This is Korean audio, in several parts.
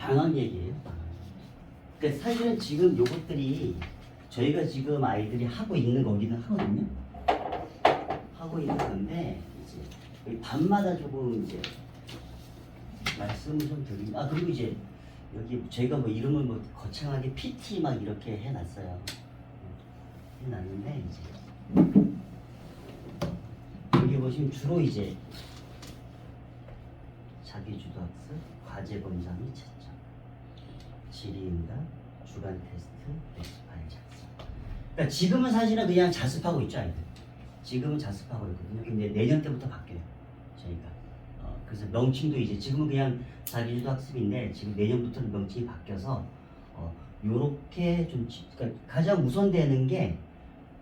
방학 얘기예요. 그러니까 사실은 지금 요것들이 저희가 지금 아이들이 하고 있는 거기는 하거든요. 하고 있는 건데 이제 여기 밤마다 조금 이제 말씀을 좀 드리면 그리고 이제 여기 저희가 뭐 이름을 뭐 거창하게 PT 막 이렇게 해놨어요. 해놨는데 이제 여기 보시면 주로 이제 자기주도 학습, 과제 검사 및 채점, 질의응답, 주간 테스트, 레시 파일 작성. 그러니까 지금은 사실은 그냥 자습하고 있죠 아이들. 지금은 자습하고 있거든요. 근데 내년 때부터 바뀌어요 저희가. 그래서 명칭도 이제 지금은 그냥 자기주도 학습인데 지금 내년부터는 명칭이 바뀌어서 요렇게 좀 그러니까 가장 우선되는 게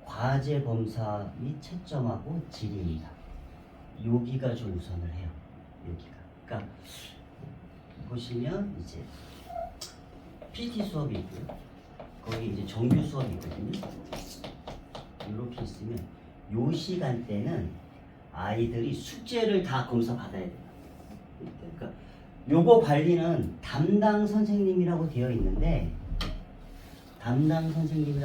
과제 검사 및 채점하고 질의응답. 여기가 좀 우선을 해요. 여기가. 그러니까 보시면 이제 PT 수업이 있고요. 거기 이제 정규 수업이 있거든요. 이렇게 있으면 요 시간대는 아이들이 숙제를 다 검사 받아야 돼요. 그러니까 요거 관리는 담당 선생님이라고 되어 있는데 담당 선생님이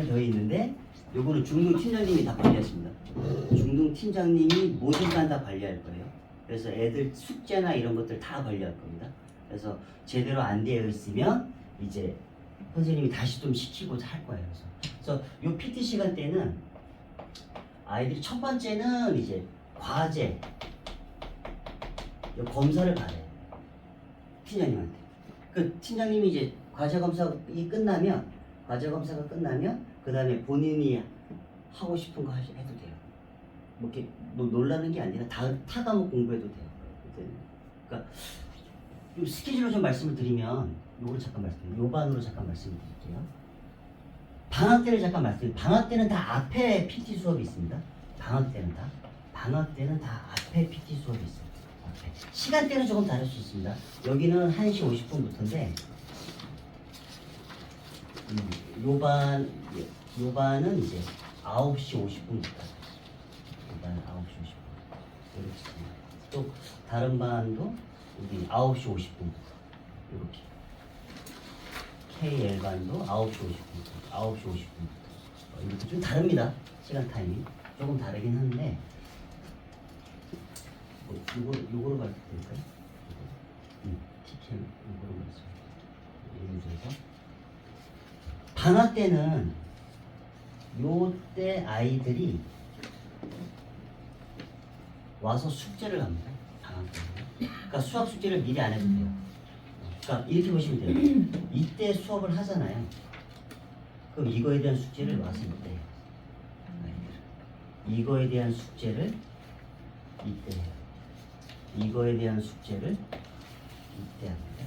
되어 있는데 요거는 중등 팀장님이 다 관리하십니다. 중등 팀장님이 모든 간 다 관리할 거예요. 그래서 애들 숙제나 이런 것들 다 관리할 겁니다. 그래서 제대로 안 되어 있으면 이제 선생님이 다시 좀 시키고 할 거예요. 그래서 요 PT 시간 때는 아이들이 첫 번째는 이제 과제 검사를 받아요. 팀장님한테. 그 팀장님이 이제 과제가 끝나면 그 다음에 본인이 하고 싶은 거 해도 돼요. 뭐 이렇게 놀라는 게 아니라 타 과목 공부해도 돼요. 그러니까 요 스케줄로 좀 말씀을 드리면 요 반으로 잠깐 말씀을 드릴게요. 방학 때를 잠깐 방학 때는 다 앞에 PT 수업이 있습니다. 방학 때는 다 앞에 PT 수업이 있어요. 앞에. 시간대는 조금 다를 수 있습니다. 여기는 1시 50분부터인데 요 반은 이제 9시 50분부터. 요 반은 9시 50분. 이렇게 있습니다. 또 다른 반도 여기 9시 50분부터. 이렇게. KL반도 9시 50분부터. 이렇게 좀 다릅니다. 시간 타이밍. 조금 다르긴 한데, 요거로 가도 될까요? TCM, 요거로 가서. 방학 때는, 요때 아이들이 와서 숙제를 합니다. 방학 때는. 그러니까 수학 숙제를 미리 안 해도 돼요. 그러니까 이렇게 보시면 돼요. 이때 수업을 하잖아요. 그럼 이거에 대한 숙제를 와서 이때 해요. 이거에 대한 숙제를 이때 해요. 이거에 대한 숙제를 이때 합니다.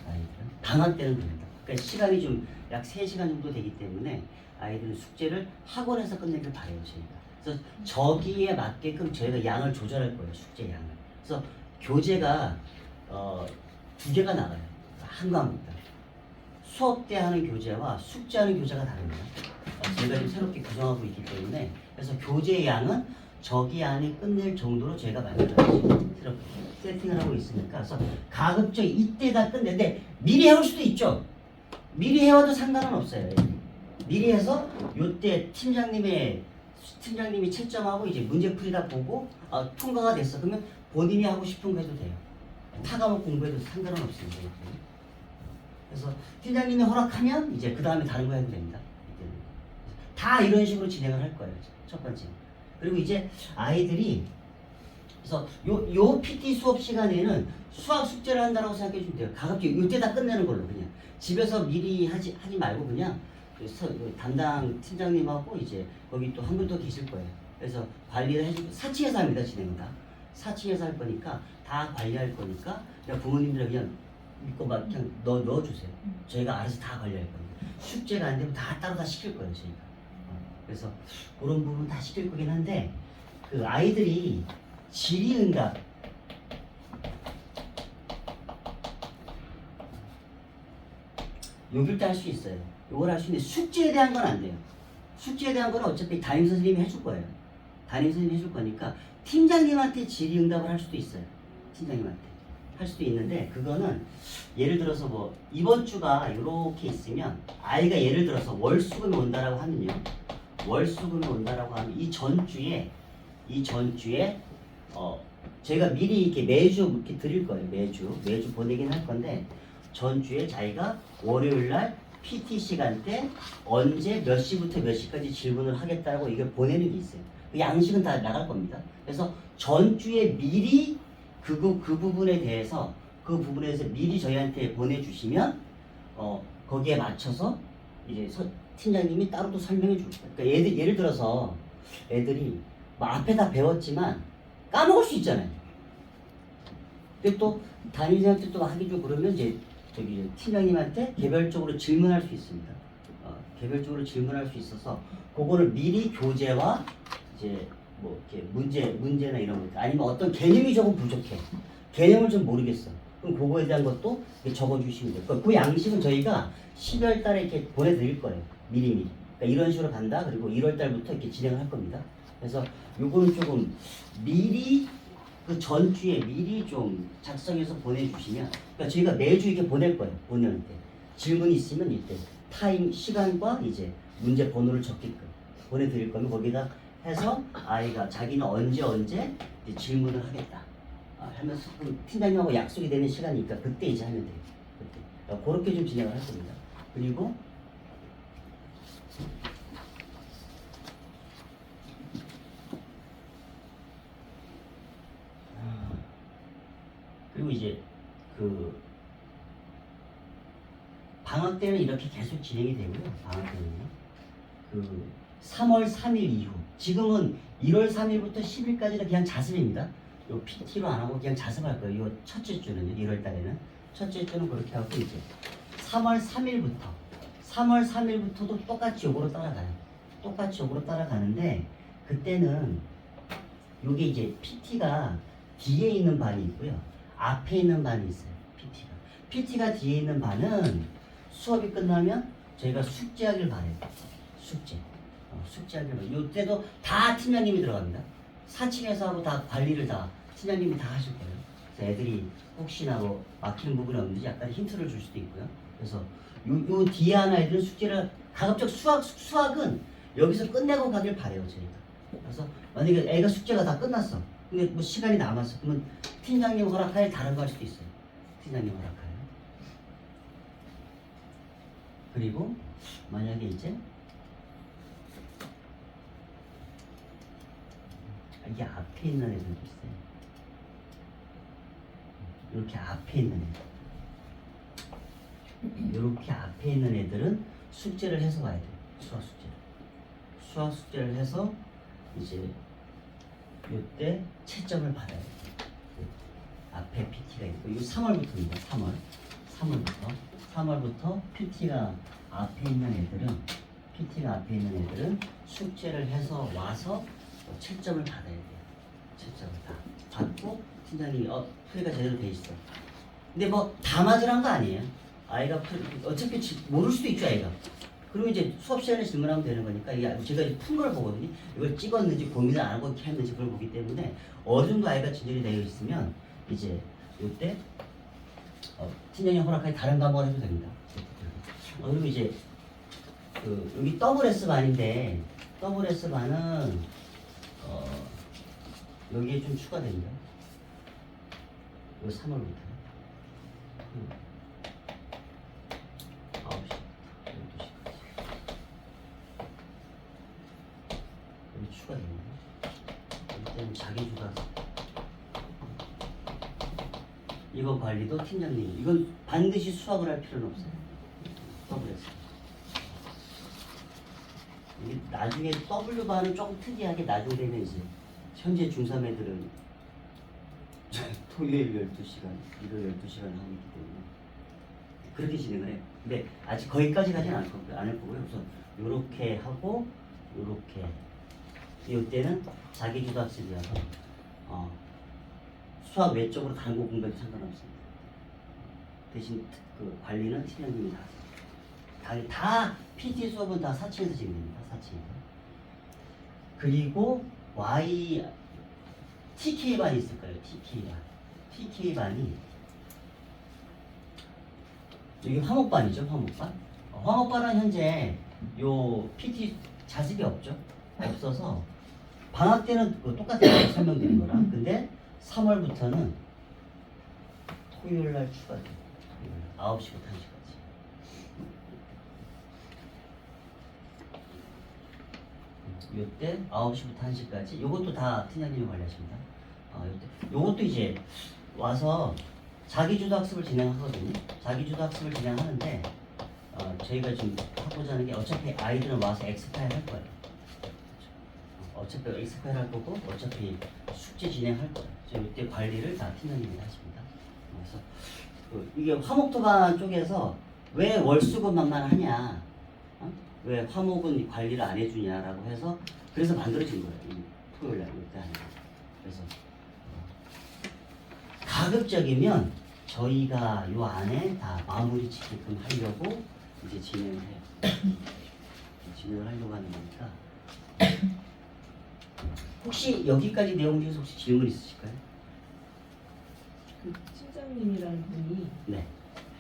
아이들은 방학 때는 그럽니다. 그러니까 시간이 좀 약 3시간 정도 되기 때문에 아이들은 숙제를 학원에서 끝내길 바래요. 저희가. 그래서 저기에 맞게끔 저희가 양을 조절할 거예요. 숙제 양을. 그래서 교재가 2개가 나가요. 한 과목당. 수업 때 하는 교재와 숙제하는 교재가 다릅니다. 저희가 지금 새롭게 구성하고 있기 때문에 그래서 교재 양은 저기 안에 끝낼 정도로 저희가 만들어서 새롭게 세팅을 하고 있으니까 그래서 가급적 이때 다 끝내는데 미리 해올 수도 있죠. 미리 해와도 상관은 없어요. 미리 해서 요때 팀장님이 채점하고 이제 문제 풀이다 보고 통과가 됐어. 그러면 본인이 하고 싶은 거 해도 돼요. 타 과목 공부해도 상관은 없습니다. 그래서 팀장님이 허락하면 이제 그 다음에 다른 거 해도 됩니다. 다 이런 식으로 진행을 할 거예요. 첫 번째. 그리고 이제 아이들이 그래서 요 PT 수업 시간에는 수학 숙제를 한다고 생각해 주면 돼요. 가급적 이때 다 끝내는 걸로 그냥 집에서 미리 하지 말고 그냥 담당 팀장님하고 이제 거기 또 한 분 더 계실 거예요. 그래서 관리를 해주고 4층에서 합니다. 진행은 다 4층에서 할 거니까 다 관리할 거니까 그냥 부모님들 그냥 믿고 막 그냥 넣어주세요. 저희가 알아서 다 관리할 겁니다. 숙제가 안 되면 다 따로 다 시킬 거예요. 저희가. 그래서 그런 부분 다 시킬 거긴 한데 그 아이들이 질의응답 여길 때 할 수 있어요. 요걸 할 수 있는데 숙제에 대한 건 안 돼요. 숙제에 대한 건 어차피 담임 선생님이 해줄 거예요. 담임 선생님이 해줄 거니까 팀장님한테 질의응답을 할 수도 있어요. 팀장님한테 할 수도 있는데 그거는 예를 들어서 뭐 이번 주가 이렇게 있으면 아이가 예를 들어서 월수금이 온다라고 하면요. 월수금이 온다라고 하면 이 전주에 제가 미리 이렇게 매주 이렇게 드릴 거예요. 매주 보내긴 할 건데 전주에 자기가 월요일 날 PT 시간 때 언제 몇 시부터 몇 시까지 질문을 하겠다라고 이걸 보내는 게 있어요. 그 양식은 다 나갈 겁니다. 그래서 전주에 미리 그 부분에 대해서 미리 저희한테 보내주시면 거기에 맞춰서 이제 팀장님이 따로 또 설명해 줄 거예요. 그러니까 예를 들어서 애들이 뭐 앞에 다 배웠지만 까먹을 수 있잖아요. 근데 또 담임선생님한테 또 하기 좀 그러면 이제 저기 팀장님한테 개별적으로 질문할 수 있습니다. 개별적으로 질문할 수 있어서 그거를 미리 교재와 이제 뭐 이렇게 문제나 이런 것 아니면 어떤 개념이 조금 부족해. 개념을 좀 모르겠어. 그럼 그거에 대한 것도 적어주시면 돼요. 그 양식은 저희가 12월 달에 이렇게 보내드릴 거예요. 미리미리. 그러니까 이런 식으로 간다. 그리고 1월 달부터 이렇게 진행을 할 겁니다. 그래서 요거는 조금 미리 그 전주에 미리 좀 작성해서 보내주시면 그러니까 저희가 매주 이렇게 보낼 거예요. 보낼 때 질문이 있으면 이때 타임 시간과 이제 문제 번호를 적게끔 보내드릴 거면 거기다 해서 아이가 자기는 언제 이제 질문을 하겠다 하면서 팀장님하고 약속이 되는 시간이니까 그때 이제 하면 돼요. 그때 그러니까 그렇게 좀 진행을 할 겁니다. 그리고 이제 그 방학 때는 이렇게 계속 진행이 되고요. 방학 때는요. 그 3월 3일 이후 지금은 1월 3일부터 10일까지는 그냥 자습입니다. 요 PT로 안 하고 그냥 자습할 거예요. 요 첫째 주는요. 1월 달에는 첫째 주는 그렇게 하고 이제 3월 3일부터도 똑같이 요거로 따라가요. 똑같이 요거로 따라가는데 그때는 요게 이제 PT가 뒤에 있는 반이 있고요. 앞에 있는 반이 있어요. PT가 뒤에 있는 반은 수업이 끝나면 저희가 숙제하길 바래요. 숙제하길 바래요. 요때도 다 팀장님이 들어갑니다. 4층에서 하고 다 관리를 다 팀장님이 다 하실 거예요. 그래서 애들이 혹시나 뭐 막히는 부분이 없는지 약간 힌트를 줄 수도 있고요. 그래서 요 뒤에 하나 애들은 숙제를 가급적 수학은 여기서 끝내고 가길 바래요. 저희가. 그래서 만약에 애가 숙제가 다 끝났어. 근데 뭐 시간이 남았어. 그러면 팀장님 허락하에 다른 거 할 수도 있어요. 팀장님 허락하에. 그리고 만약에 이제 이게 앞에 있는 애들도 있어요. 이렇게 앞에 있는 애들. 이렇게 앞에 있는 애들은 숙제를 해서 와야 돼요. 수학 숙제를 해서 이제 이때 채점을 받아야 돼요. 앞에 PT가 있고 이거 3월부터입니다. 3월부터 PT가 앞에 있는 애들은 숙제를 해서 와서 채점을 받아야 돼요. 채점을 다 받고 팀장님이 풀이가 제대로 돼 있어. 근데 뭐 다 맞으란 거 아니에요. 아이가 어차피 모를 수도 있죠 아이가. 그러면 이제 수업 시간에 질문하면 되는 거니까 이게 제가 이제 푼 걸 보거든요. 이걸 찍었는지 고민을 안 하고 이렇게 했는지 그걸 보기 때문에 어느 정도 아이가 진전이 되어 있으면 이제 이때 팀장님 허락하에 다른 과목을 해도 됩니다. 그리고 이제 여기 WS반인데 WS반은 여기에 좀 추가됩니다. 요 3월부터 9시 12시까지 여기 추가됩니다. 이때는 자기주가 이거 관리도 팀장님이 이건 반드시 수학을 할 필요는 없어요. WS 나중에 W반은 조금 특이하게 나중에 되면 이제 현재 중3 애들은 토요일 12시간, 일요일 12시간 하고 있기 때문에 그렇게 진행을 해요. 근데 아직 거기까지 가지는 않을 거고요. 우선 요렇게 하고 요렇게 이때는 자기주도 학습이라서 수학 외적으로 다른 거 공부해도 상관없습니다. 대신 그 관리는 팀장님이 다 하세요. 다 PT 수업은 다 4층에서 진행됩니다. 4층에서. 그리고 TK반이 있을 거예요. TK반이 여기 화목반이죠, 화목반. 화목반은 현재 요 PT 자습이 없죠. 없어서 방학 때는 똑같은 설명드린 거라. 근데 3월부터는 토요일 날 추가돼요. 9시부터 1시까지. 요때 9시부터 1시까지. 요것도 다 팀장님이 관리하십니다. 요것도 이제 와서 자기주도 학습을 진행하거든요. 자기주도 학습을 진행하는데 저희가 좀 하고자 하는 게 어차피 아이들은 와서 엑스파일 할 거예요. 어차피 엑스파일 할 거고 어차피 숙제 진행할 거예요. 그래서 이때 관리를 다 팀장님이 하십니다. 그래서 이게 화목도반 쪽에서 왜 월수금만 하냐, 왜 화목은 관리를 안 해주냐라고 해서 그래서 만들어진 거예요. 이 토요일 날 이때 하는 거. 그래서 가급적이면 저희가 요 안에 다 마무리 짓게끔 하려고 이제 진행을 해요. 진행을 하려고 하는 거니까. 혹시 여기까지 내용 중에서 혹시 질문 있으실까요? 그 팀장님이라는 분이 네.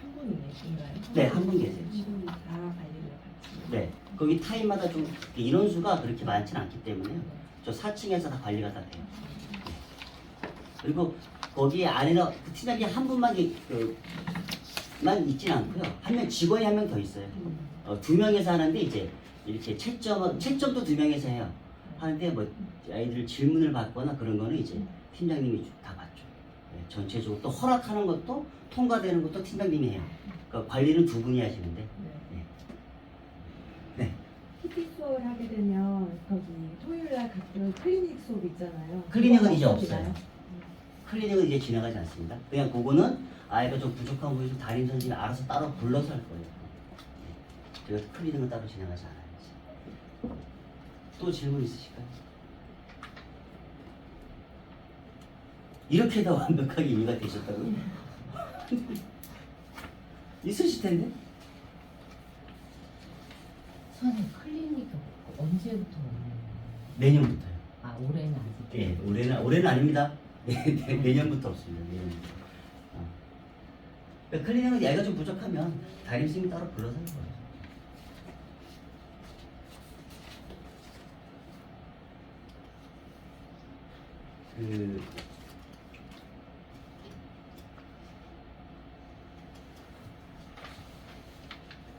한 분인가요? 네, 한 분 계세요. 한 분이 다 관리를 같이. 네. 거기 타임마다 좀 인원수가 그렇게 많지는 않기 때문에요. 저 4층에서 다 관리가 다 돼요. 그리고 거기 안에서 그 팀장님 한 분만 만 있진 않고요. 한 명 직원이 한 명 더 있어요. 2명에서 하는데 이제 이렇게 채점도 2명에서 해요. 하는데 뭐 아이들 질문을 받거나 그런 거는 이제 팀장님이 다 받죠. 네, 전체적으로 또 허락하는 것도 통과되는 것도 팀장님이 해요. 그러니까 관리는 2분이 하시는데. 네. 네. PT 수업을 하게 되면 거기 토요일날 가끔 클리닉 수업 있잖아요. 클리닉은 이제 그거 없어요. 없어지나요? 클리닉은 이제 진행하지 않습니다. 그냥 그거는 아이가 좀 부족한 부분이 좀 담임 선생님이 알아서 따로 불러서 할 거예요. 네. 제가 클리닉은 따로 진행하지 않아요. 또 질문 있으실까요? 이렇게 다 완벽하게 이해가 되셨다고요? 있으실 텐데? 선생님 클리닉 언제부터 오나요? 내년부터요. 아 올해는 아직. 네, 올해는 아닙니다. 내년부터 없습니다. 내년부터. 그러니까 클리닉은 애가 좀 부족하면 담임 선생님이 따로 불러서 할 거예요.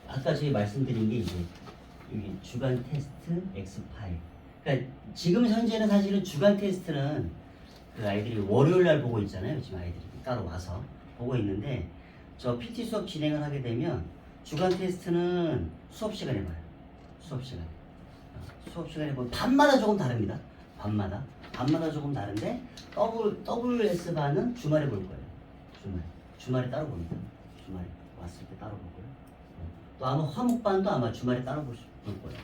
아까 저희 말씀드린 게 이제 여기 주간 테스트 X 파일. 그러니까 지금 현재는 사실은 주간 테스트는 그 아이들이 월요일 날 보고 있잖아요. 지금 아이들이 따로 와서 보고 있는데 저 PT 수업 진행을 하게 되면 주간 테스트는 수업 시간에 봐요. 수업 시간에. 수업 시간에 보면 밤마다 조금 다릅니다. 밤마다 조금 다른데 WS 반은 주말에 볼 거예요. 주말에 따로 봅니다. 주말에 왔을 때 따로 보고요. 또 아마 화목반도 아마 주말에 따로 볼 거예요.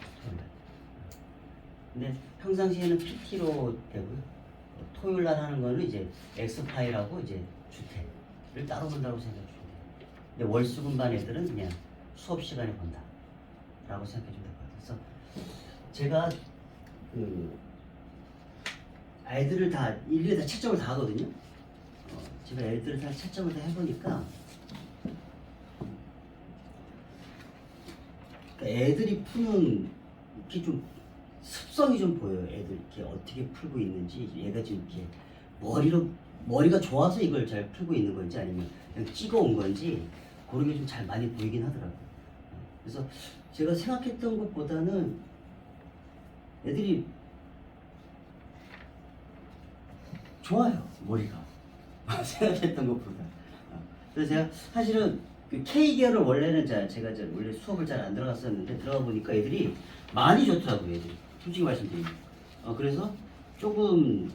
근데 평상시에는 PT로 되고요. 토요일 날 하는 거는 이제 X파일하고 이제 주택을 따로 본다고 생각해 주시면 돼요. 근데 월수금반 애들은 그냥 수업 시간에 본다라고 생각해 주면 될 것 같아요. 그래서 제가 아이들을 다 일일이 다 채점을 다 하거든요. 제가 애들을 다 채점을 다 해보니까 애들이 푸는 이렇게 좀 습성이 좀 보여요. 애들 이렇게 어떻게 풀고 있는지, 얘가 지금 이렇게 머리가 좋아서 이걸 잘 풀고 있는 건지 아니면 그냥 찍어온 건지 그런 게 좀 잘 많이 보이긴 하더라고요. 그래서 제가 생각했던 것보다는 애들이 좋아요, 머리가. 생각했던 것보다. 그래서 제가 사실은 그 K계열을 원래는 제가 원래 수업을 잘 안 들어갔었는데 들어가 보니까 애들이 많이 좋더라고요, 애들이. 솔직히 말씀드리면. 그래서 조금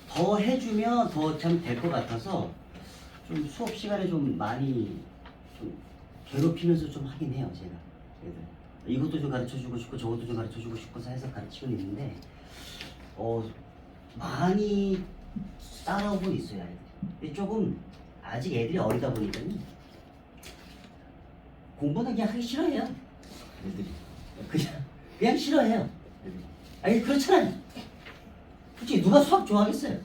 더 해주면 더 참 될 것 같아서 좀 수업 시간에 좀 많이 좀 괴롭히면서 좀 하긴 해요, 제가. 애들. 이것도 좀 가르쳐 주고 싶고 저것도 좀 가르쳐 주고 싶어서 해서 가르치고 있는데 많이 따라오고 있어요, 애들이. 근데 조금 아직 애들이 어리다 보니까 공부는 그냥 하기 싫어해요, 애들이. 그냥 싫어해요, 애들이. 아니 그렇잖아요. 솔직히 누가 수학 좋아하겠어요?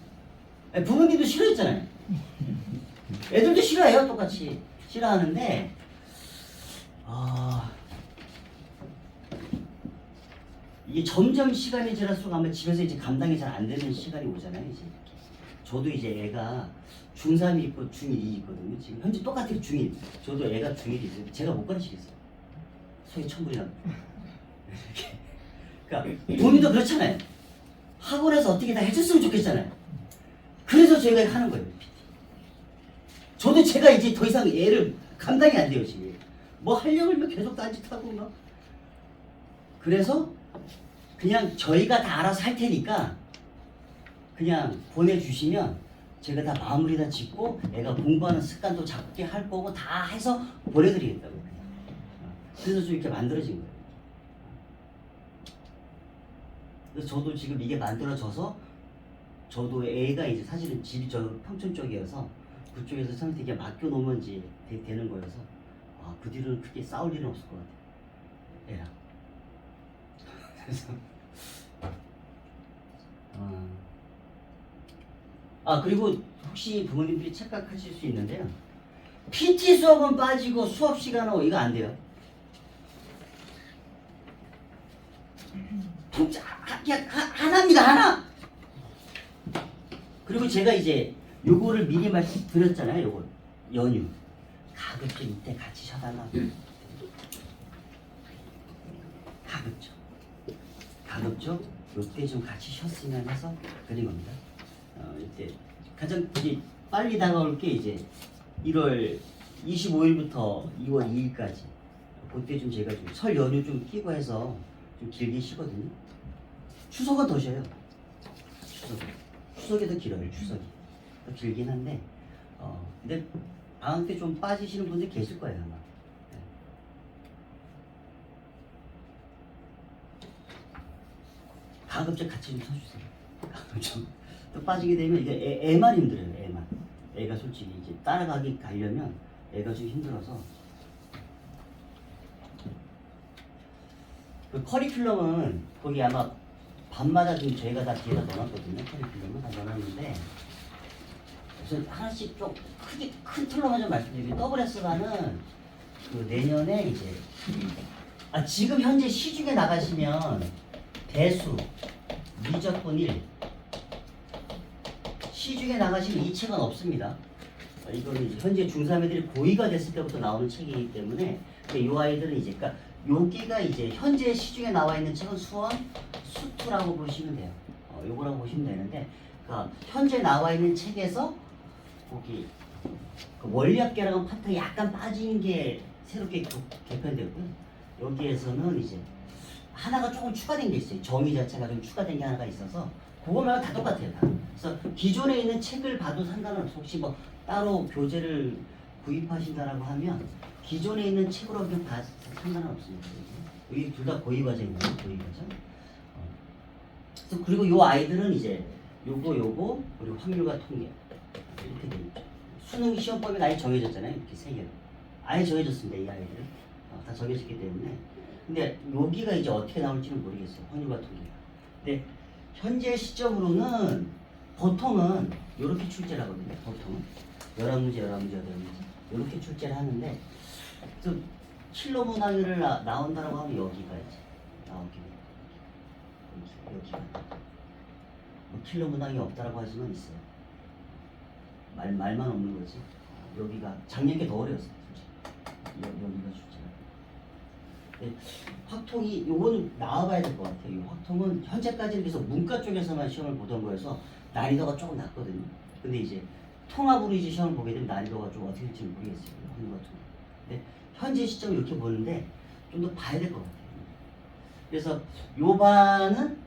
아니, 부모님도 싫어했잖아요. 애들도 싫어해요. 똑같이 싫어하는데 이게 점점 시간이 지날수록 아마 집에서 이제 감당이 잘 안 되는 시간이 오잖아요. 이제 저도 이제 애가 중3이 있고 중2이 있거든요. 지금 현재 똑같아요. 중1. 저도 애가 중1이 있어요. 제가 못 가르치겠어요. 소위 천불이랑. 그러니까 본인도 그렇잖아요. 학원에서 어떻게 다 해줬으면 좋겠잖아요. 그래서 저희가 하는 거예요. 저도 제가 이제 더 이상 애를 감당이 안 돼요. 지금 뭐 하려고 하면 계속 딴짓하고 막. 그래서 그냥 저희가 다 알아서 할 테니까 그냥 보내주시면 제가 다 마무리 다 짓고 애가 공부하는 습관도 잡게 할 거고 다 해서 보내드리겠다고요. 그래서 좀 이렇게 만들어진 거예요. 그래서 저도 지금 이게 만들어져서 저도 애가 이제 사실은 집이 저 평촌 쪽이어서 그쪽에서 참 되게 맡겨놓으면 이제 되는 거여서 그 뒤로는 크게 싸울 일은 없을 것 같아요. 애랑. 그래서 그리고 혹시 부모님들이 착각하실 수 있는데요. PT 수업은 빠지고 수업 시간은 이거 안 돼요. 하나입니다. 하나. 그리고 제가 이제 요거를 미리 말씀드렸잖아요. 요거 연휴 가급적 이때 같이 쉬어달라. 가급적 요때 좀 같이 쉬었으면 해서 그린 겁니다. 이때 가장 이제 빨리 다가올 게 이제 1월 25일부터 2월 2일까지 그때 좀 제가 좀 설 연휴 좀 끼고 해서 좀 길게 쉬거든요. 추석은 더 쉬어요. 추석이 더 길어요. 추석이 더 길긴 한데 근데 방학 때 좀 빠지시는 분들 계실 거예요 아마. 가급적 같이 좀 서주세요. 또 빠지게 되면 이게 애만 힘들어요. 애만. 애가 솔직히 이제 가려면 애가 좀 힘들어서. 그 커리큘럼은 거기 아마 밤마다 좀 저희가 다 뒤에다 넣어놨거든요. 커리큘럼은 다 넣어놨는데 그래서 하나씩 좀 크게 큰 틀로만 좀 말씀드리면 WS반은 그 내년에 이제 지금 현재 시중에 나가시면 대수, 미적분 1 시중에 나가시면 이 책은 없습니다. 이거는 이제 현재 중3 애들이 고2가 됐을 때부터 나오는 책이기 때문에 이 아이들은 이제 그러니까 여기가 이제 현재 시중에 나와 있는 책은 수원 수투라고 보시면 돼요. 요거라고 보시면 되는데 그러니까 현재 나와 있는 책에서 거기 그 원리학계라는 파트가 약간 빠진 게 새롭게 개편되고요. 여기에서는 이제 하나가 조금 추가된 게 있어요. 정의 자체가 좀 추가된 게 하나가 있어서 그거 말고 다 똑같아요. 다. 그래서 기존에 있는 책을 봐도 상관은 없어. 혹시 뭐 따로 교재를 구입하신다라고 하면 기존에 있는 책으로 그냥 다 상관은 없습니다. 여기 둘 다 고의 과정이에요. 고의 과정. 그리고 요 아이들은 이제 요거 그리고 확률과 통계 이렇게 돼 있죠. 수능 시험법이 아예 정해졌잖아요. 이렇게 세 개로 아예 정해졌습니다. 이 아이들은 다 정해졌기 때문에. 근데 여기가 이제 어떻게 나올지는 모르겠어요. 확률과 통계가. 근데 현재 시점으로는 보통은 이렇게 출제를 하거든요. 보통은 11문제, 11문제, 11문제 이렇게 출제를 하는데 좀 킬러 문항을 나온다라고 하면 여기가 이제 나오게 돼요. 여기가 뭐 킬러 문항이 없다라고 하지만 있어요. 말만 없는 거지. 여기가 작년에 더 어려웠어요. 여기가 출제가. 네, 확통이 요거는 나와봐야 될 것 같아요. 이 확통은 현재까지는 계속 문과 쪽에서만 시험을 보던 거여서 난이도가 조금 낮거든요. 근데 이제 통합으로 이제 시험을 보게 되면 난이도가 좀 어떻게 될지 모르겠어요. 근데 현재 시점 이렇게 보는데 좀 더 봐야 될 것 같아요. 그래서 요 반은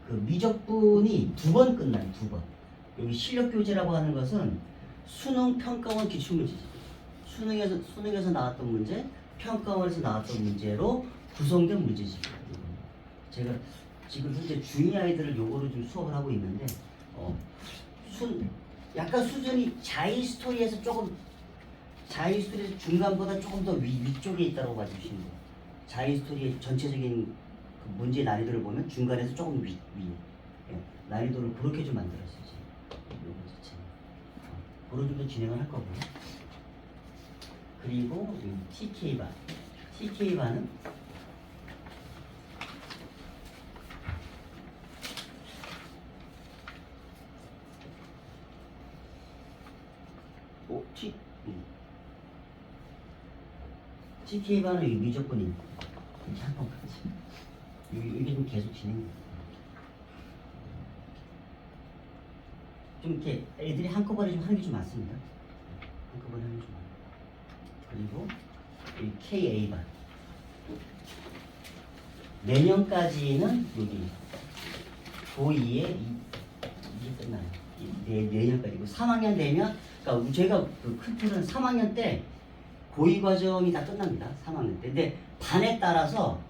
그 미적분이 2번 끝나요. 2번. 여기 실력교재라고 하는 것은 수능 평가원 기출문제지. 수능에서 나왔던 문제, 평가원에서 나왔던 문제로 구성된 문제집. 제가 지금 현재 중2 아이들을 요거로 좀 수업을 하고 있는데 약간 수준이 자이스토리에서 중간보다 조금 더 위쪽에 있다고 봐주시면 돼요. 자이스토리의 전체적인 그 문제 난이도를 보면 중간에서 조금 위에 난이도를 그렇게 좀 만들었어요. 요거 자체. 앞으로 좀 더 진행을 할 거고요. 그리고 TK반. TK반은 TK반은 이 미적분이 이렇게 한 번까지. 이게 좀 계속 진행돼요. 좀 이렇게 애들이 한꺼번에 좀 하는 게 좀 많습니다. 한꺼번에 하는 게 좀 많아요. 그리고 이 KA반. 내년까지는 여기 고2에 이게 끝나요. 내년까지고 3학년 되면, 그러니까 저희가 그 큰 틀은 3학년 때 고2 과정이 다 끝납니다. 3학년 때. 근데 반에 따라서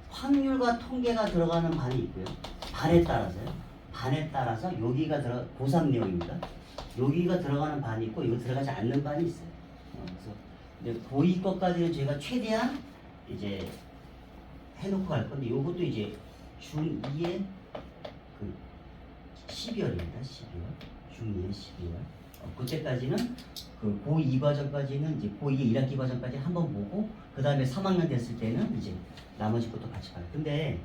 확률과 통계가 들어가는 반이 있고요. 반에 따라서요. 반에 따라서 여기가 고3 내용입니다. 여기가 들어가는 반이 있고 이거 들어가지 않는 반이 있어요. 그래서 이제 고2 것까지는 저희가 최대한 이제 해놓고 갈 건데 요것도 이제 중2의 그 12월입니다. 12월. 중2의 12월. 그때까지는 그 고2 과정까지는 이제 고2의 1학기 과정까지 한번 보고 그 다음에 3학년 됐을 때는 이제 나머지 것도 같이 봐요. 근데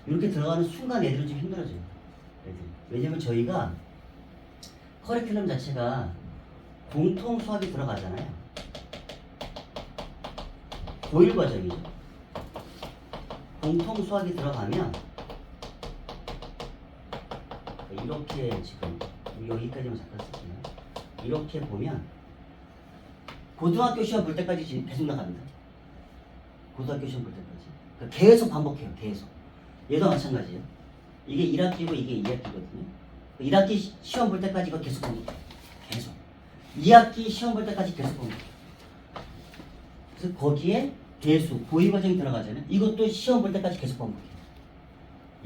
이렇게 들어가는 순간 애들은 좀 힘들어져요. 애들. 왜냐면 저희가 커리큘럼 자체가 공통 수학이 들어가잖아요. 고1 과정이죠. 공통 수학이 들어가면 이렇게 지금 여기까지만 잠깐 쓸게요. 이렇게 보면 고등학교 시험 볼 때까지 계속 나갑니다. 고등학교 시험 볼 때까지. 그러니까 계속 반복해요. 계속. 얘도 마찬가지예요. 이게 1학기고 이게 2학기거든요. 1학기 시험 볼 때까지 이거 계속 반복해요. 계속. 2학기 시험 볼 때까지 계속 반복해요. 그래서 거기에 대수, 고2 과정이 들어가잖아요. 이것도 시험 볼 때까지 계속 반복해요.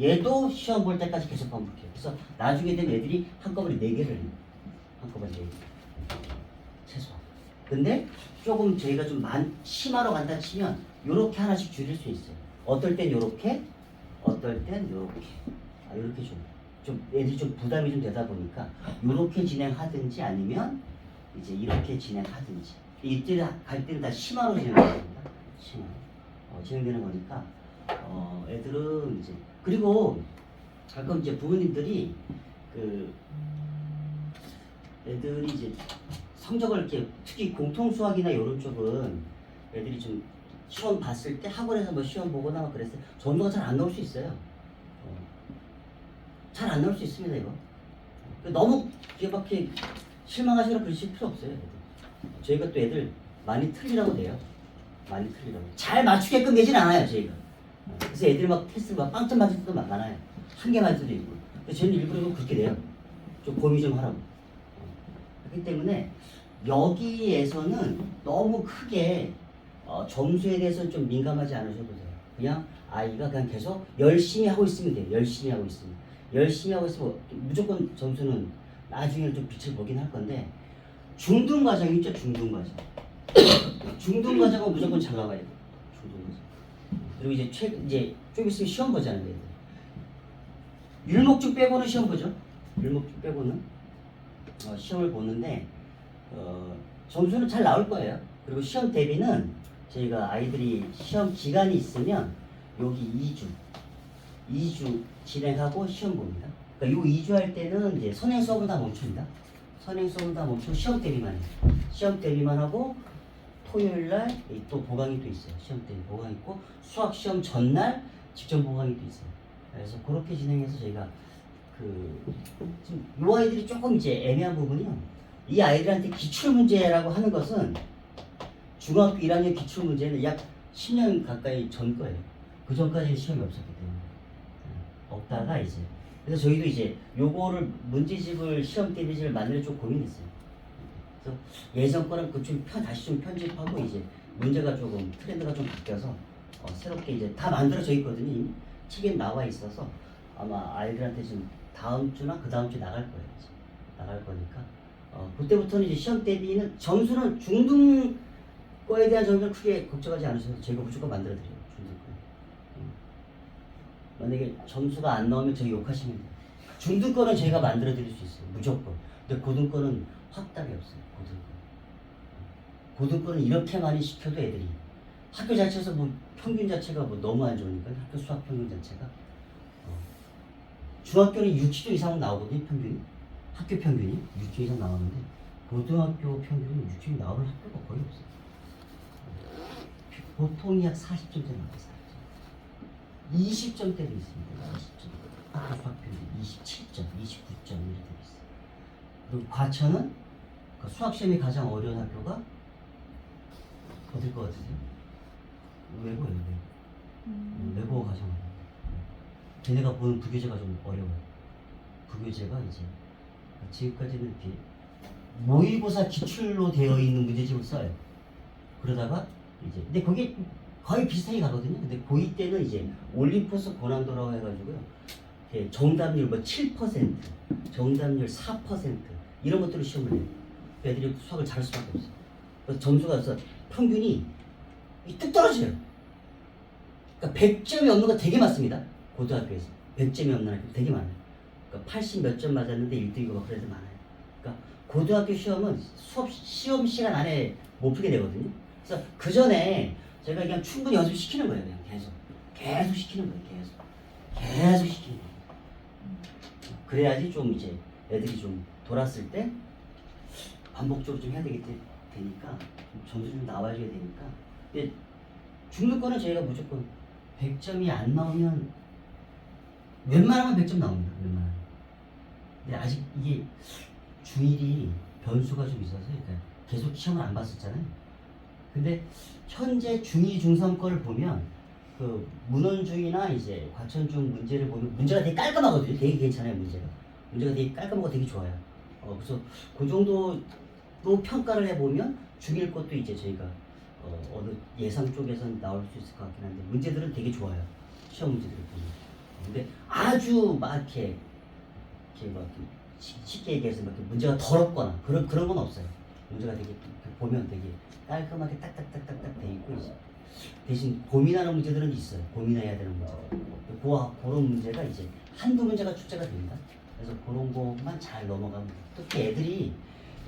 얘도 시험 볼 때까지 계속 반복해요. 그래서 나중에 되면 애들이 한꺼번에 4개를 해요. 한꺼번에 4개. 최소한. 근데 조금 저희가 좀 심화로 간다 치면 요렇게 하나씩 줄일 수 있어요. 어떨 땐 요렇게, 어떨 땐 요렇게. 요렇게 좀 애들이 좀 부담이 좀 되다 보니까 요렇게 진행하든지 아니면 이제 이렇게 진행하든지. 이때 갈 때는 다 심화로 진행하는 겁니다. 심화. 진행되는 거니까 애들은 이제 그리고 가끔 이제 부모님들이 그 애들이 이제 성적을 이렇게 특히 공통 수학이나 이런 쪽은 애들이 좀 시험 봤을 때 학원에서 뭐 시험 보거나 막 그랬어요. 점수가 잘 안 나올 수 있어요. 잘 안 나올 수 있습니다 이거. 너무 이렇게 실망하시거나 그러실 필요 없어요. 애들. 저희가 또 애들 많이 틀리라고 돼요. 많이 틀리라고. 잘 맞추게끔 되진 않아요 저희가. 그래서 애들 막 테스트 막 빵점 맞을 때도 많아요. 한 개 맞을 때도 있고. 그래서 저희는 일부러 그렇게 돼요. 좀 고민 좀 하라고. 그렇기 때문에 여기에서는 너무 크게 점수에 대해서 좀 민감하지 않으셔도 돼요. 그냥 아이가 그냥 계속 열심히 하고 있으면 돼요. 열심히 하고 있으면. 열심히 하고 있으면 무조건 점수는 나중에 좀 빛을 보긴 할 건데 중등 과정이 있죠. 중등 과정. 중등 과정은 무조건 잘 나와야 돼요. 중등 과정. 그리고 이제 좀 있으면 시험 보잖아요. 얘들. 율목중 빼고는 시험 보죠. 율목중 빼고는 시험을 보는데 점수는 잘 나올 거예요. 그리고 시험 대비는 저희가 아이들이 시험 기간이 있으면 여기 2주 진행하고 시험 봅니다. 그러니까 이 2주 할 때는 이제 선행 수업은 다 멈춥니다. 선행 수업은 다 멈추고 시험 대비만 해요. 시험 대비만 하고 토요일 날 또 보강이 또 있어요. 시험 대비 보강 있고 수학 시험 전날 직전 보강이 또 있어요. 그래서 그렇게 진행해서 저희가 지금 이 아이들이 조금 이제 애매한 부분이요. 이 아이들한테 기출문제라고 하는 것은 중학교 1학년 기출문제는 약 10년 가까이 전 거예요. 그 전까지는 시험이 없었기 때문에. 없다가 이제. 그래서 저희도 이제 요거를 문제집을 시험 대비집을 만들어 좀 고민했어요. 그래서 예전 거는 다시 좀 편집하고 이제 문제가 조금 트렌드가 좀 바뀌어서 새롭게 이제 다 만들어져 있거든요. 이미 책에 나와 있어서 아마 아이들한테 좀 다음 주나 그 다음 주에 나갈 거예요. 이제. 나갈 거니까 그때부터는 이제 시험 대비는 점수는 중등 거에 대한 점수는 크게 걱정하지 않으셔도 제가 무조건 만들어 드려요. 중등 거. 만약에 점수가 안 나오면 저희 욕하시면 돼요. 중등 거는 제가 만들어 드릴 수 있어요. 무조건. 근데 고등 거는 확답이 없어요. 고등권은 이렇게 많이 시켜도 애들이 학교 자체에서 뭐 평균 자체가 뭐 너무 안 좋으니까 학교 수학 평균 자체가 중학교는 60점 이상은 나오거든요. 평균이 학교 평균이 60점 이상 나오는데 고등학교 평균은 60점이 나오는 학교가 거의 없어요. 보통이 약 40점대 나와요. 20점대도 있습니다. 20점. 학교 수학 평균 27점, 29점 이렇게 돼 있어요. 그리고 과천은 그 수학 시험이 가장 어려운 학교가 어딜 것 같으세요? 외고예요. 외고가 가장 어려워요. 걔네가 보는 부교재가 좀 어려워요. 부교재가 이제 지금까지는 이렇게 모의고사 기출로 되어 있는 문제집을 써요. 그러다가 이제 근데 그게 거의 비슷하게 가거든요. 근데 고2 때는 이제 올림포스 고난도라고 해가지고요. 정답률 뭐 7%, 정답률 4% 이런 것들을 시험을 내요. 애들이 수학을 잘할 수밖에 없어요. 그래서 점수가 그래서 평균이 뚝 떨어져요. 그러니까 100점이 없는 거 되게 많습니다. 고등학교에서 100점이 없는 학교 되게 많아요. 그러니까 80 몇 점 맞았는데 1등이고 막 그래도 많아요. 그러니까 고등학교 시험은 시험 시간 안에 못 풀게 되거든요. 그래서 그 전에 제가 그냥 충분히 연습시키는 거예요. 그냥 계속 시키는 거예요. 계속 시키는 거예요. 그래야지 좀 이제 애들이 좀 돌았을 때 반복적으로 좀 해야 되니까 좀 점수 좀 나와줘야 되니까. 근데 중등권은 저희가 무조건 100점이 안 나오면 웬만하면 100점 나옵니다. 웬만하면. 근데 아직 이게 중1이 변수가 좀 있어서 그러니까 계속 시험을 안 봤었잖아요. 근데 현재 중2, 중3 거를 보면 그 문헌중이나 이제 과천중 문제를 보면 문제가 되게 깔끔하거든요. 되게 괜찮아요. 문제가 되게 깔끔하고 되게 좋아요. 그래서 그 정도로 평가를 해보면 중1 것도 이제 저희가 어느 예상 쪽에선 나올 수 있을 것 같긴 한데 문제들은 되게 좋아요. 시험 문제들을 보면. 근데 아주 막 이렇게 막 쉽게 얘기해서 막 문제가 더럽거나 그런 건 없어요. 문제가 되게 보면 되게 깔끔하게 딱딱딱딱딱 돼 있고 이제 대신 고민하는 문제들은 있어요. 고민해야 되는 문제들. 그런 문제가 이제 한두 문제가 출제가 됩니다. 그래서 그런 것만 잘 넘어가면 돼요. 특히 애들이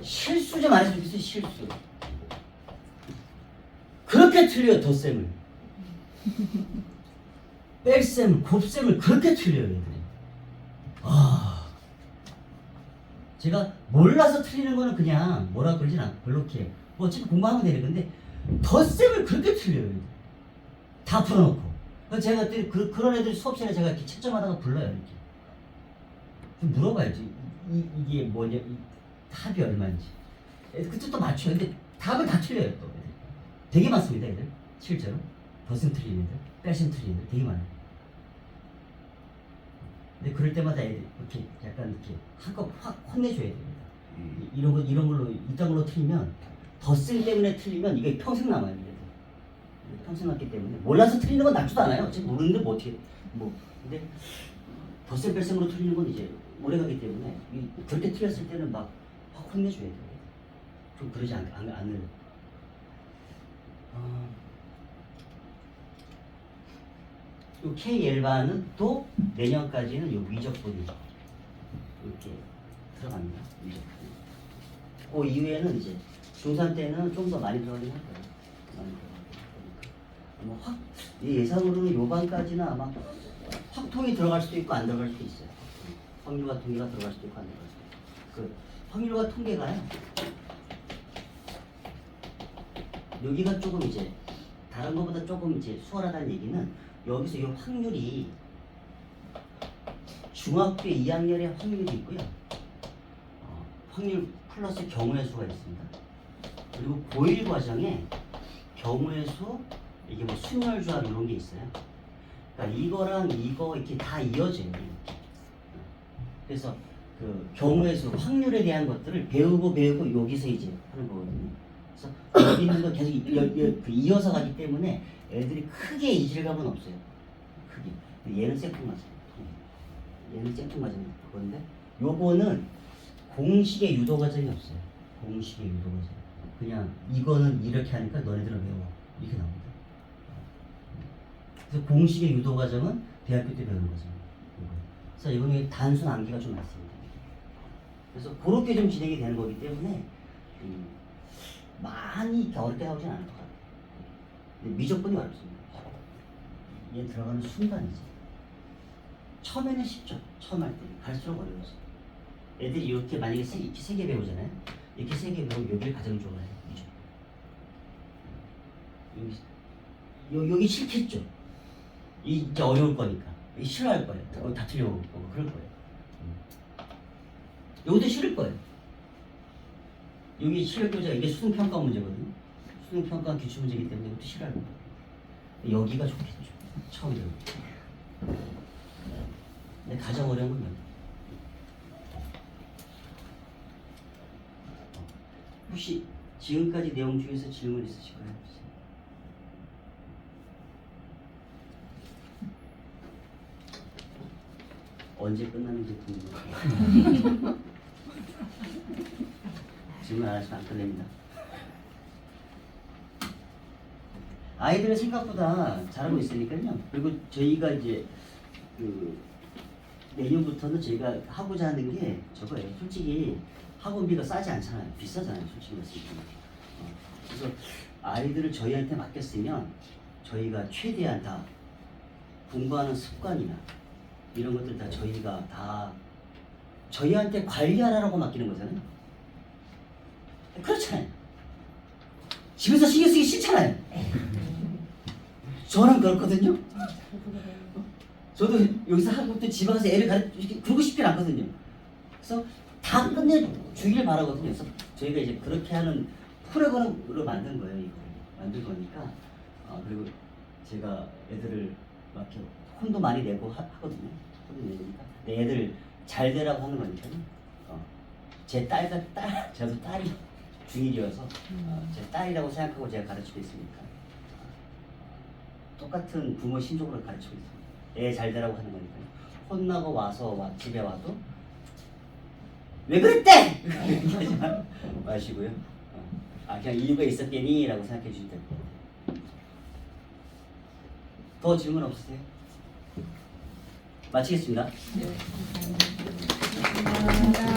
실수 좀 안 했으면 좋겠어요. 실수. 그렇게 틀려요. 덧셈을. 뺄셈을, 곱셈을 그렇게 틀려요. 애들이. 제가 몰라서 틀리는 거는 그냥 뭐라 그러진 않고 별로 이렇게 뭐 어차피 공부하면 되는 건데 덧셈을 그렇게 틀려요. 다 풀어놓고. 그래서 제가 그런 애들 수업 시간에 제가 이렇게 채점하다가 불러요. 이렇게. 좀 물어봐야지. 이게 뭐냐, 답이 얼마인지. 그때 또 맞춰요. 근데 답은 다 틀려요. 또 애들. 되게 많습니다. 애들. 실제로. 덧셈 틀리는 애들, 뺄셈 틀리는 애들 되게 많아요. 근데 그럴 때마다 애들 이렇게 약간 이렇게 한껏 확 혼내줘야 됩니다. 이런 걸로 이딴 걸로 틀리면 덧셈 때문에 틀리면 이게 평생 남아요. 평생 남기 때문에 몰라서 틀리는 건 낫지도 않아요. 어차피 모르는데 뭐 어떻게 근데 덧셈 뺄셈으로 틀리는 건 이제 오래 가기 때문에 그렇게 틀렸을 때는 막 확 혼내줘야 돼요. 좀 그러지 않을. 요 K1반은 또 내년까지는 요 위적분이 이렇게 들어갑니다. 위적분이. 그 이후에는 이제 중3 때는 좀 더 많이 들어가긴 할 거예요. 많이 들어가니까. 아마 예상으로는 요 반까지는 아마 확통이 들어갈 수도 있고 안 들어갈 수도 있어요. 확률과 통계가 들어갈 수도 있고 안 들어갈 수도 있고. 그 확률과 통계가요. 여기가 조금 이제 다른 것보다 조금 이제 수월하다는 얘기는 여기서 이 확률이 중학교 2학년의 확률이 있고요. 확률 플러스 경우의 수가 있습니다. 그리고 고1 과정에 경우의 수, 이게 뭐 순열조합 이런 게 있어요. 그러니까 이거랑 이거 이렇게 다 이어져요. 이렇게. 그래서 그 경우의 수, 확률에 대한 것들을 배우고 여기서 이제 하는 거거든요. 그래서 여기 있는 거 계속 이어서 가기 때문에 애들이 크게 이질감은 없어요. 크게. 얘는 생뚱맞아요. 얘는 생뚱맞은 그건데 요거는 공식의 유도 과정이 없어요. 공식의 유도 과정. 그냥 이거는 이렇게 하니까 너네들은 외워. 이렇게 나옵니다. 그래서 공식의 유도 과정은 대학교 때 배우는 거죠. 그래서 이거는 단순 암기가 좀 많습니다. 그래서 그렇게 좀 진행이 되는 거기 때문에 많이 이렇게 어렵게 나오진 않을 것 같아요. 근데 미적분이 어렵습니다. 얘 들어가는 순간이지. 처음에는 쉽죠. 처음 할 때. 갈수록 어려워져. 애들이 이렇게 만약에 이렇게 세 개 배우잖아요. 이렇게 세 개 배우면 여기를 가장 좋아해요. 미적. 여기 싫겠죠. 이 진짜 어려울 거니까. 이 싫어할 거예요. 다 틀려먹을 거고 그럴 거예요. 여기도 싫을 거예요. 여기 싫을 거죠. 이게 수능평가 문제거든요. 수능평가 기출문제이기 때문에 이것도 싫어할 거예요. 여기가 좋겠죠. 처음 배울 때. 근데 가장 어려운 건 여기. 혹시 지금까지 내용 중에서 질문 있으실까요? 언제 끝나는지 궁금해요. 질문 안 하시면 안 끝냅니다. 아이들은 생각보다 잘하고 있으니까요. 그리고 저희가 이제 내년부터는 저희가 하고자 하는 게 저거예요. 솔직히 학원비가 싸지 않잖아요. 비싸잖아요. 솔직히 말씀드리면. 그래서 아이들을 저희한테 맡겼으면 저희가 최대한 다 공부하는 습관이나 이런 것들 다 저희가 다 저희한테 관리하라고 맡기는 거잖아요. 그렇잖아요. 집에서 신경 쓰기 싫잖아요. 저는 그렇거든요. 저도 여기서 하고 또 집에 가서 애를 그러고 싶진 않거든요. 그래서 다 끝내주길 바라거든요. 그래서 저희가 이제 그렇게 하는 프로그램으로 만든 거예요. 이거 만든 거니까. 그리고 제가 애들을 막 이렇게 혼도 많이 내고 하거든요. 혼도 내니까. 애들 잘 되라고 하는 거니까요. 제 저도 딸이 중1이어서 제 딸이라고 생각하고 제가 가르치고 있으니까. 똑같은 부모 심정으로 가르치고 있습니다. 애 잘 되라고 하는 거니까요. 혼나고 와서 집에 와도 왜 그랬대! 이렇게 하지 마시고요. 그냥 이유가 있었겠니? 라고 생각해 주시면 됩니다. 더 질문 없으세요? 마치겠습니다. 감사합니다.